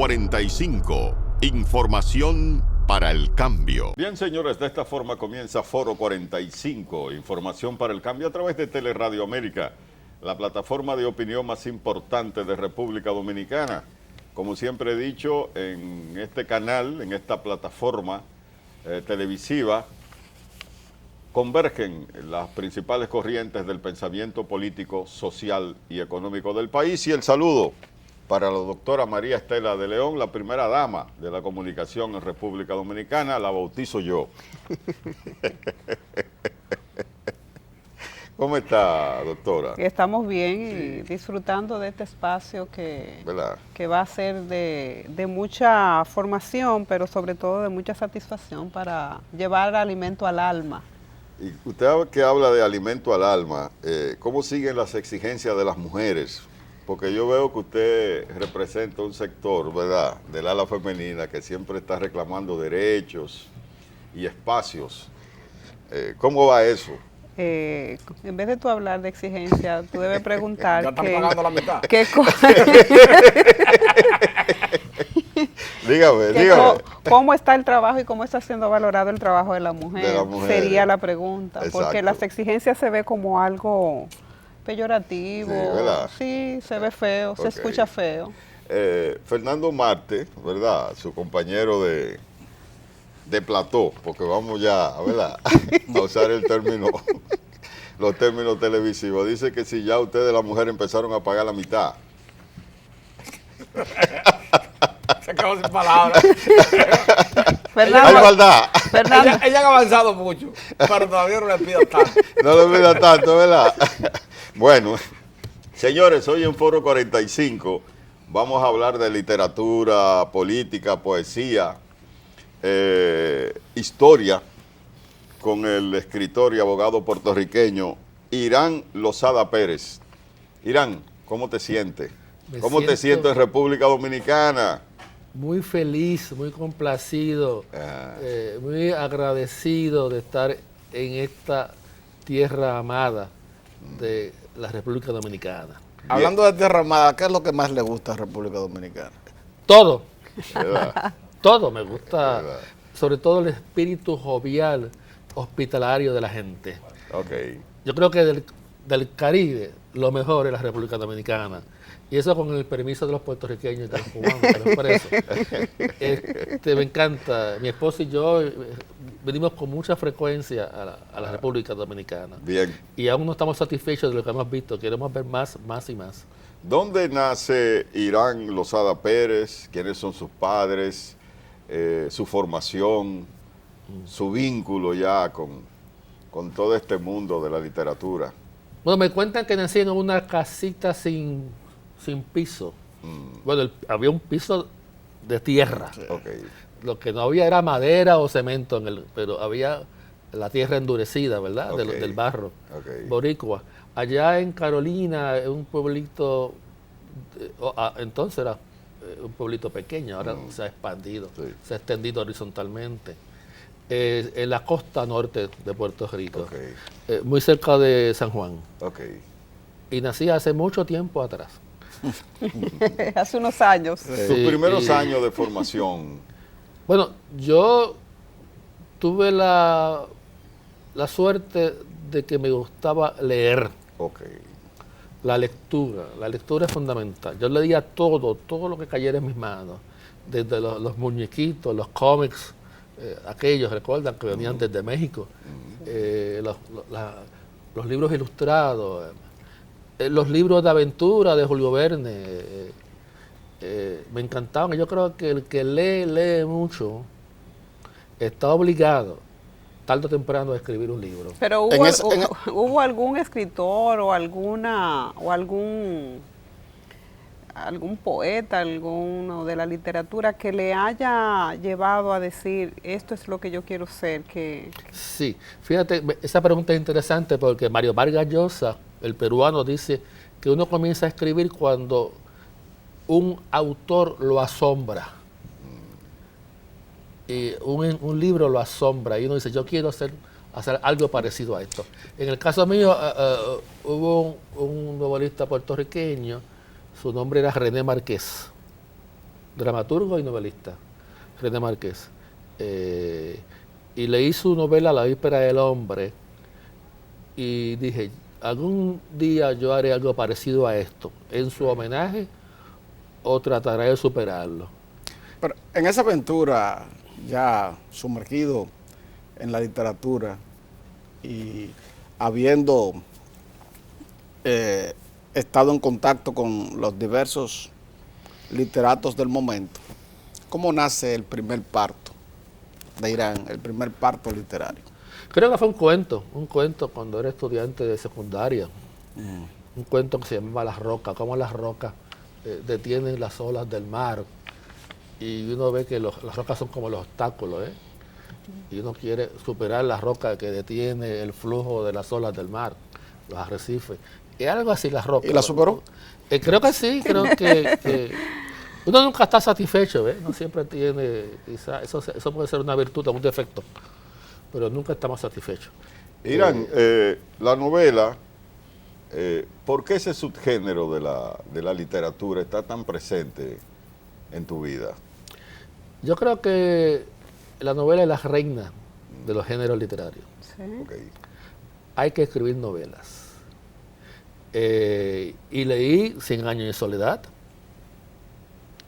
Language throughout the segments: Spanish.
45. Información para el cambio. Bien, señores, de esta forma comienza Foro 45, Información para el Cambio a través de Teleradio América, la plataforma de opinión más importante de República Dominicana. Como siempre he dicho, en este canal, en esta plataforma televisiva, convergen las principales corrientes del pensamiento político, social y económico del país. Y el saludo para la doctora María Estela de León, la primera dama de la comunicación en República Dominicana, la bautizo yo. ¿Cómo está, doctora? Estamos bien y disfrutando de este espacio que va a ser de mucha formación, pero sobre todo de mucha satisfacción para llevar alimento al alma. Y usted que habla de alimento al alma, ¿cómo siguen las exigencias de las mujeres? Porque yo veo que usted representa un sector, ¿verdad?, del ala femenina que siempre está reclamando derechos y espacios. ¿Cómo va eso? En vez de tú hablar de exigencia, tú debes preguntar ya están pagando la mitad. Dígame. ¿Cómo está el trabajo y cómo está siendo valorado el trabajo de la mujer? Sería la pregunta. Exacto. Porque las exigencias se ve como algo peyorativo. Sí, se ve feo, se escucha feo. Fernando Marte, ¿verdad?, su compañero de plató, porque vamos ya, ¿verdad?, a usar el término, los términos televisivos. Dice que si ya ustedes, las mujeres, empezaron a pagar la mitad. Se acabó sin palabras. Hay maldad. Ella ha avanzado mucho, pero todavía no le pida tanto. No le pida tanto, ¿verdad? Bueno, señores, hoy en Foro 45 vamos a hablar de literatura, política, poesía, historia, con el escritor y abogado puertorriqueño Irán Lozada Pérez. Irán, ¿cómo te sientes? ¿Cómo te sientes en República Dominicana? Muy feliz, muy complacido, muy agradecido de estar en esta tierra amada de la República Dominicana. Hablando de tierra amada, ¿qué es lo que más le gusta a República Dominicana? Todo. ¿Verdad? Todo me gusta, ¿verdad? sobre todo el espíritu jovial, hospitalario de la gente. Okay. Yo creo que del Caribe, lo mejor es la República Dominicana. Y eso con el permiso de los puertorriqueños y de los cubanos, de los presos. Me encanta. Mi esposo y yo venimos con mucha frecuencia a la República Dominicana. Bien. Y aún no estamos satisfechos de lo que hemos visto. Queremos ver más y más. ¿Dónde nace Irán Lozada Pérez? ¿Quiénes son sus padres? Su formación, su vínculo ya con todo este mundo de la literatura. Bueno, me cuentan que nací en una casita sin piso. Bueno, había un piso de tierra. Okay. Lo que no había era madera o cemento, pero había la tierra endurecida, ¿verdad? Del barro, boricua. Allá en Carolina, en un pueblito, entonces era un pueblito pequeño, ahora se ha expandido, se ha extendido horizontalmente. En la costa norte de Puerto Rico, muy cerca de San Juan. Y nací hace mucho tiempo atrás. Hace unos años. Sus primeros años de formación. Bueno, yo tuve la suerte de que me gustaba leer. La lectura es fundamental. Yo leía todo lo que cayera en mis manos, desde los muñequitos, los cómics, aquellos, recuerdan, que venían desde México, los libros ilustrados, los libros de aventura de Julio Verne, me encantaban. Yo creo que el que lee mucho está obligado, tarde o temprano, a escribir un libro. Pero hubo algún escritor o algún poeta, alguno de la literatura que le haya llevado a decir, esto es lo que yo quiero ser. Sí, fíjate, esa pregunta es interesante porque Mario Vargas Llosa, el peruano, dice que uno comienza a escribir cuando un autor lo asombra. Y un libro lo asombra y uno dice, yo quiero hacer algo parecido a esto. En el caso mío, hubo un novelista puertorriqueño, su nombre era René Márquez. dramaturgo y novelista, René Márquez. Y leí su novela La víspera del hombre y dije, algún día yo haré algo parecido a esto, en su homenaje, o trataré de superarlo. Pero en esa aventura, ya sumergido en la literatura y habiendo estado en contacto con los diversos literatos del momento, ¿cómo nace el primer parto de Irán, el primer parto literario? Creo que fue un cuento cuando era estudiante de secundaria. Un cuento que se llamaba Las Rocas, cómo las rocas detienen las olas del mar. Y uno ve que las rocas son como los obstáculos, y uno quiere superar la roca que detiene el flujo de las olas del mar, los arrecifes. Y algo así, las rocas. ¿Y la superó? Creo que sí, creo que uno nunca está satisfecho, no siempre tiene, quizá, eso puede ser una virtud o un defecto, pero nunca estamos satisfechos. Irán, la novela, ¿por qué ese subgénero de la literatura está tan presente en tu vida? Yo creo que la novela es la reina de los géneros literarios. Sí. Okay. Hay que escribir novelas. Y leí 100 años de soledad,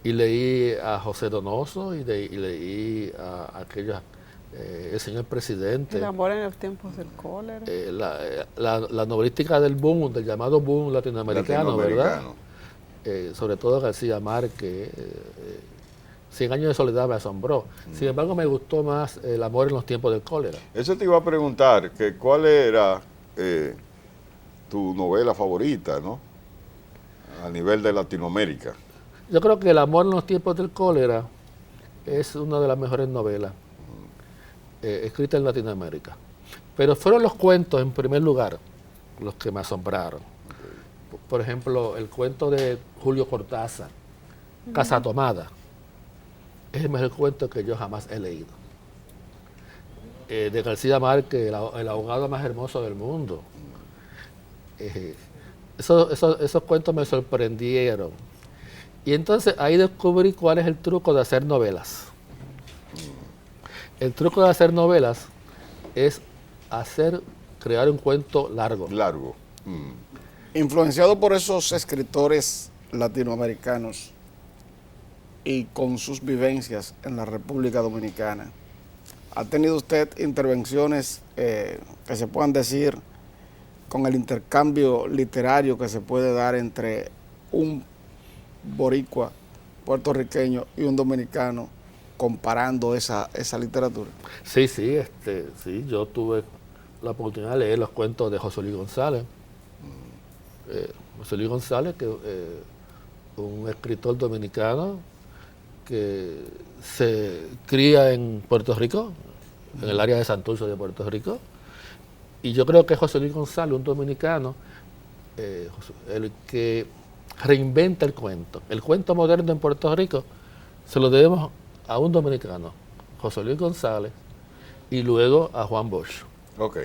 y leí a José Donoso, y leí a aquellos, el señor presidente. El amor en los tiempos del cólera. La novelística del boom, del llamado boom latinoamericano, ¿verdad? Sobre todo García Márquez. 100 años de soledad me asombró. Sin embargo, me gustó más El amor en los tiempos del cólera. Eso te iba a preguntar, que cuál era tu novela favorita, ¿no? A nivel de Latinoamérica. Yo creo que El amor en los tiempos del cólera es una de las mejores novelas escritas en Latinoamérica. Pero fueron los cuentos, en primer lugar, los que me asombraron. Por ejemplo, el cuento de Julio Cortázar, Casa Tomada, es el mejor cuento que yo jamás he leído. De García Márquez, el abogado más hermoso del mundo. Esos cuentos me sorprendieron. Y entonces ahí descubrí cuál es el truco de hacer novelas. El truco de hacer novelas es crear un cuento largo. Largo. Influenciado por esos escritores latinoamericanos y con sus vivencias en la República Dominicana, ¿ha tenido usted intervenciones que se puedan decir con el intercambio literario que se puede dar entre un boricua puertorriqueño y un dominicano comparando esa literatura? Sí, sí, yo tuve la oportunidad de leer los cuentos de José Luis González. José Luis González, que un escritor dominicano que se cría en Puerto Rico, en el área de Santurce de Puerto Rico, y yo creo que José Luis González, un dominicano, el que reinventa el cuento moderno en Puerto Rico, se lo debemos a un dominicano, José Luis González, y luego a Juan Bosch. Ok.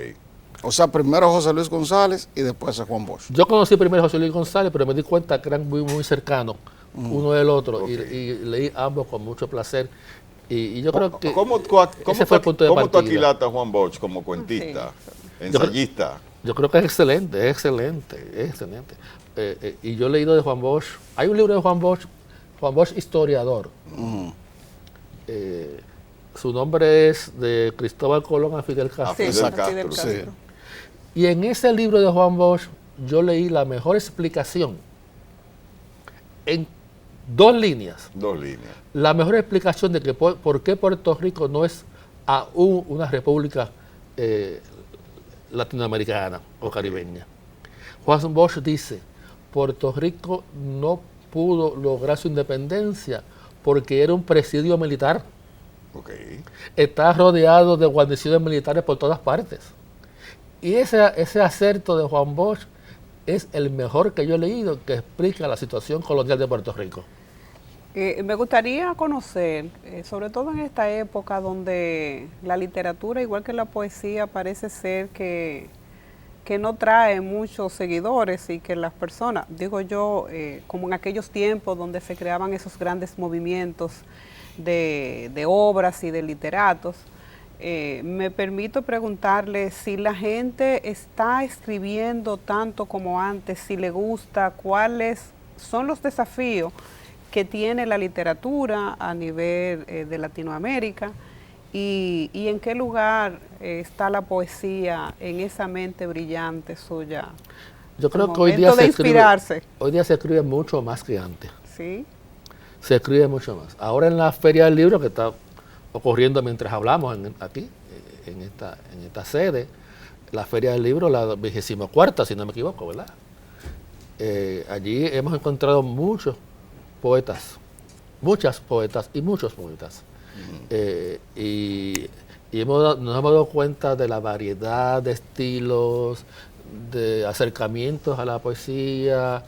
O sea, primero José Luis González y después a Juan Bosch. Yo conocí primero a José Luis González, pero me di cuenta que eran muy, muy cercanos uno del otro, y leí ambos con mucho placer. Y yo creo que ese fue el punto de partida. ¿Cómo tú aquilatas a Juan Bosch como cuentista, ensayista? Yo creo que es excelente, es excelente. Y yo he leído de Juan Bosch, hay un libro de Juan Bosch historiador. Su nombre es de Cristóbal Colón a Fidel Castro. Sí. Y en ese libro de Juan Bosch yo leí la mejor explicación en 2 líneas. 2 líneas. La mejor explicación de que por qué Puerto Rico no es aún una república latinoamericana o caribeña. Juan Bosch dice, Puerto Rico no pudo lograr su independencia porque era un presidio militar. Está rodeado de guarniciones militares por todas partes. Y ese acerto de Juan Bosch es el mejor que yo he leído, que explica la situación colonial de Puerto Rico. Me gustaría conocer, sobre todo en esta época donde la literatura, igual que la poesía, parece ser que que no trae muchos seguidores y que las personas, digo yo, como en aquellos tiempos donde se creaban esos grandes movimientos de obras y de literatos, me permito preguntarle si la gente está escribiendo tanto como antes, si le gusta, cuáles son los desafíos que tiene la literatura a nivel de Latinoamérica y en qué lugar está la poesía en esa mente brillante suya. Yo creo que hoy día se escribe mucho más que antes. Sí. Se escribe mucho más. Ahora en la Feria del Libro, que está ocurriendo mientras hablamos aquí, en esta sede, la Feria del Libro, la 24ª, si no me equivoco, ¿verdad? Allí hemos encontrado muchos poetas, muchas poetas y muchos poetas. Y nos hemos dado cuenta de la variedad de estilos, de acercamientos a la poesía.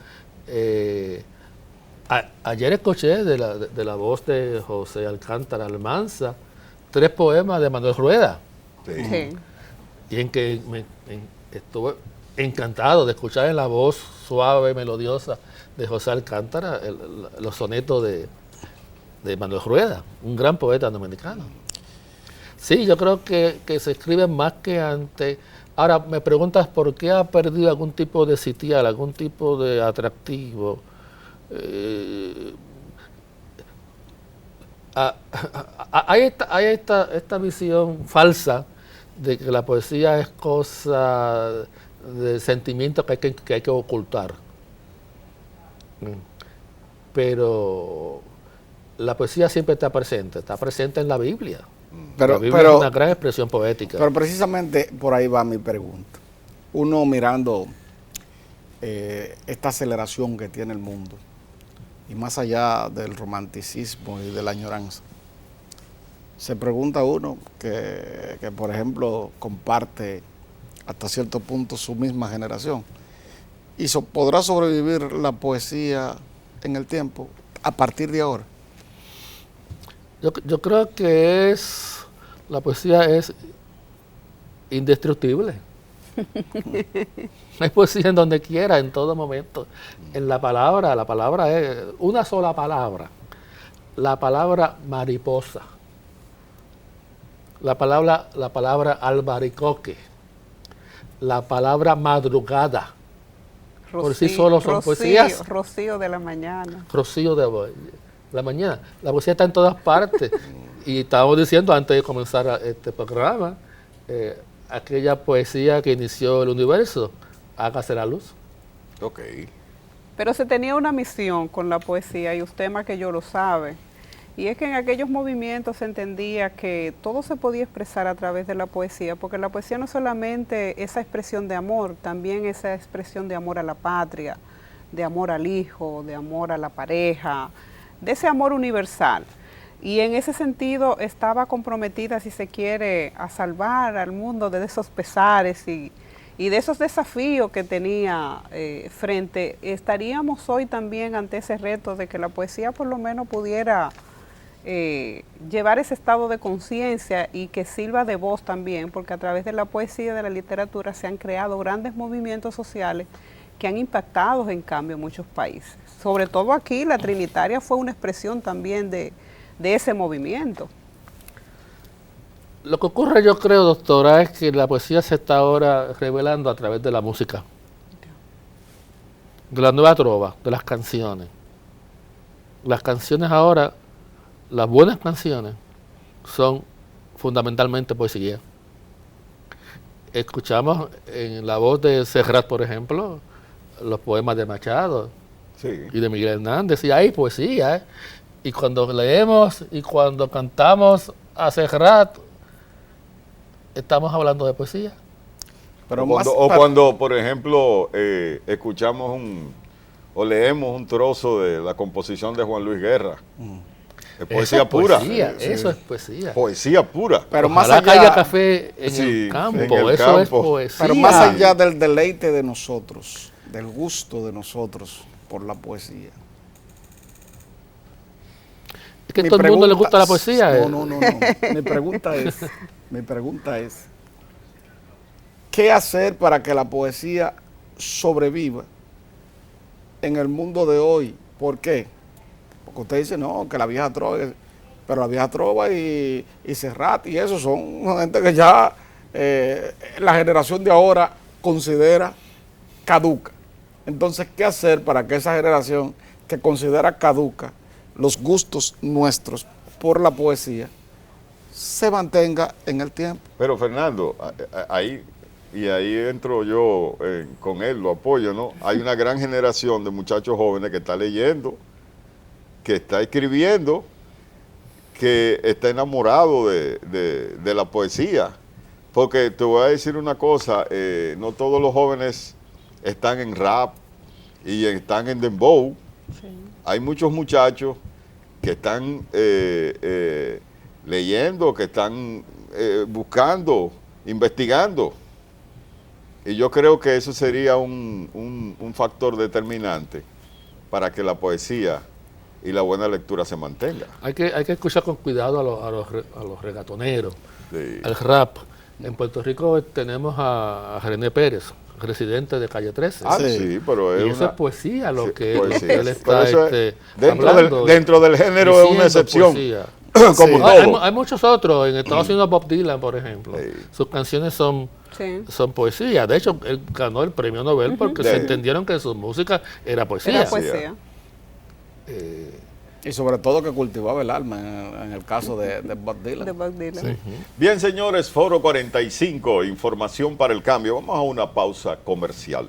Ayer escuché de la voz de José Alcántara Almanza 3 poemas de Manuel Rueda. Sí. Y en que estuve encantado de escuchar en la voz suave, melodiosa de José Alcántara los sonetos de Manuel Rueda, un gran poeta dominicano. Sí, yo creo que se escribe más que antes. Ahora, me preguntas por qué ha perdido algún tipo de sitial, algún tipo de atractivo. Hay esta visión falsa de que la poesía es cosa de sentimientos que hay que ocultar. Pero la poesía siempre está presente en la Biblia. La Biblia es una gran expresión poética. Pero precisamente por ahí va mi pregunta. Uno mirando esta aceleración que tiene el mundo, y más allá del romanticismo y de la añoranza, se pregunta uno que por ejemplo, comparte hasta cierto punto su misma generación, y ¿podrá sobrevivir la poesía en el tiempo a partir de ahora? Yo creo que la poesía es indestructible. Hay poesía en donde quiera, en todo momento. En la palabra es una sola palabra. La palabra mariposa. La palabra albaricoque. La palabra madrugada. Por sí solo son poesías. Rocío de la mañana. Rocío de la mañana. La poesía está en todas partes. Y estábamos diciendo antes de comenzar este programa, aquella poesía que inició el universo, hágase la luz. Ok. Pero se tenía una misión con la poesía, y usted más que yo lo sabe, y es que en aquellos movimientos se entendía que todo se podía expresar a través de la poesía, porque la poesía no solamente esa expresión de amor, también esa expresión de amor a la patria, de amor al hijo, de amor a la pareja, de ese amor universal. Y en ese sentido estaba comprometida, si se quiere, a salvar al mundo de esos pesares y de esos desafíos que tenía frente. Estaríamos hoy también ante ese reto de que la poesía por lo menos pudiera llevar ese estado de conciencia y que sirva de voz también, porque a través de la poesía y de la literatura se han creado grandes movimientos sociales que han impactado en cambio en muchos países. Sobre todo aquí, la Trinitaria fue una expresión también de ese movimiento. Lo que ocurre, yo creo, doctora, es que la poesía se está ahora revelando a través de la música, de la nueva trova, de las canciones. Las canciones ahora, las buenas canciones, son fundamentalmente poesía. Escuchamos en la voz de Serrat, por ejemplo, los poemas de Machado, sí, y de Miguel Hernández, y hay poesía, Y cuando leemos y cuando cantamos a Serrat, estamos hablando de poesía. Pero cuando, por ejemplo, escuchamos o leemos un trozo de la composición de Juan Luis Guerra. Es poesía pura. Eso es poesía. Poesía pura. Pero ojalá más allá, caiga café en el campo, eso es poesía. Pero más allá del deleite de nosotros, del gusto de nosotros por la poesía. Es que a todo el mundo le gusta la poesía. No. Mi pregunta es, ¿qué hacer para que la poesía sobreviva en el mundo de hoy? ¿Por qué? Porque usted dice, no, que la vieja trova, pero la vieja trova y Serrat y eso son gente que ya la generación de ahora considera caduca. Entonces, ¿qué hacer para que esa generación que considera caduca los gustos nuestros por la poesía se mantenga en el tiempo? Pero Fernando, ahí entro yo con él, lo apoyo, ¿no? Hay una gran generación de muchachos jóvenes que está leyendo, que está escribiendo, que está enamorado de la poesía. Porque te voy a decir una cosa, no todos los jóvenes están en rap y están en dembow. Sí. Hay muchos muchachos que están leyendo, que están buscando, investigando. Y yo creo que eso sería un factor determinante para que la poesía y la buena lectura se mantenga. Hay que escuchar con cuidado a los reggaetoneros, sí. al rap. En Puerto Rico tenemos a René Pérez, residente de Calle 13. Ah, sí, pero es eso es poesía lo sí, que poesía. Él está dentro del género es una excepción. Como todo. Hay muchos otros. En Estados Unidos, Bob Dylan, por ejemplo. Sí. Sus canciones son poesía. De hecho, él ganó el premio Nobel porque se entendieron que su música era poesía. Era poesía. Y sobre todo que cultivaba el alma en el caso de Bob Dylan. De Bob Dylan. Sí. Bien, señores, Foro 45, información para el cambio. Vamos a una pausa comercial.